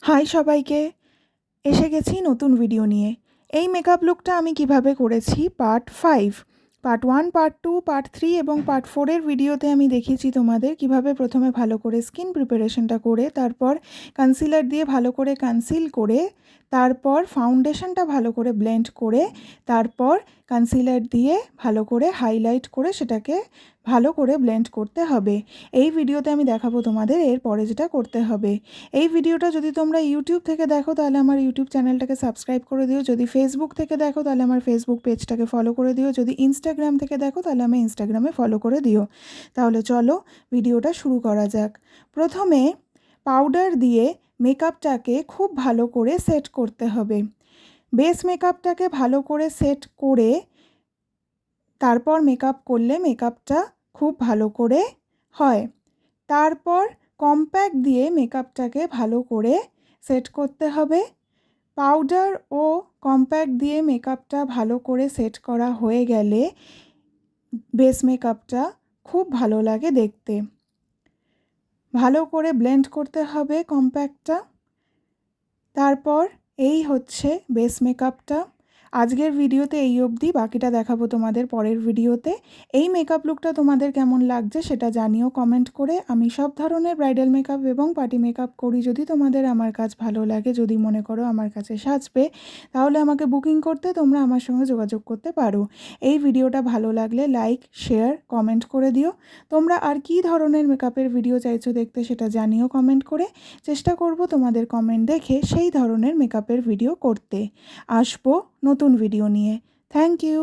High সবাইকে, এসে গেছি নতুন ভিডিও নিয়ে। এই মেকআপ লুকটা আমি কিভাবে করেছি পার্ট 5, পার্ট 1, পার্ট 2, পার্ট 3 এবং পার্ট 4-এর ভিডিওতে আমি দেখিয়েছি তোমাদের কিভাবে প্রথমে ভালো করে স্কিন প্রিপারেশনটা করে, তারপর কনসিলার দিয়ে ভালো করে কনসিল করে, তারপর ফাউন্ডেশনটা ভালো করে ব্লেন্ড করে, তারপর কনসিলার দিয়ে ভালো করে হাইলাইট করে সেটাকে ভালো করে ব্লেন্ড করতে হবে। এই ভিডিওতে আমি দেখাবো তোমাদের এরপরে যেটা করতে হবে। এই ভিডিওটা যদি তোমরা ইউটিউব থেকে দেখো তাহলে আমার ইউটিউব চ্যানেলটাকে সাবস্ক্রাইব করে দিও, যদি ফেসবুক থেকে দেখো তাহলে আমার ফেসবুক পেজটাকে ফলো করে দিও, যদি ইনস্টাগ্রাম থেকে দেখো তাহলে আমি ইনস্টাগ্রামে ফলো করে দিও। তাহলে চলো ভিডিওটা শুরু করা যাক। প্রথমে পাউডার দিয়ে মেকআপটাকে খুব ভালো করে সেট করতে হবে। বেস মেকআপটাকে ভালো করে সেট করে তারপর মেকআপ করলে মেকআপটা খুব ভালো করে হয়। তারপর কম্প্যাক্ট দিয়ে মেকআপটাকে ভালো করে সেট করতে হবে। পাউডার ও কম্প্যাক্ট দিয়ে মেকআপটা ভালো করে সেট করা হয়ে গেলে বেস মেকআপটা খুব ভালো লাগে দেখতে। ভালো করে ব্লেন্ড করতে হবে কম্প্যাক্টটা। তারপর এই হচ্ছে বেস মেকআপটা। আজকের ভিডিওতে এই অবধি, বাকিটা দেখাবো তোমাদের পরের ভিডিওতে। এই মেকআপ লুকটা তোমাদের কেমন লাগছে সেটা জানিও কমেন্ট করে। আমি সব ধরনের ব্রাইডাল মেকআপ এবং পার্টি মেকআপ করি। যদি তোমাদের আমার কাজ ভালো লাগে, যদি মনে করো আমার কাছে সাজবে, তাহলে আমাকে বুকিং করতে তোমরা আমার সঙ্গে যোগাযোগ করতে পারো। এই ভিডিওটা ভালো লাগলে লাইক, শেয়ার, কমেন্ট করে দিও। তোমরা আর কী ধরনের মেকআপের ভিডিও চাইছো দেখতে সেটা জানিও কমেন্ট করে। চেষ্টা করব তোমাদের কমেন্ট দেখে সেই ধরনের মেকআপের ভিডিও করতে। আসবো নতুন ভিডিও নিয়ে। Thank you.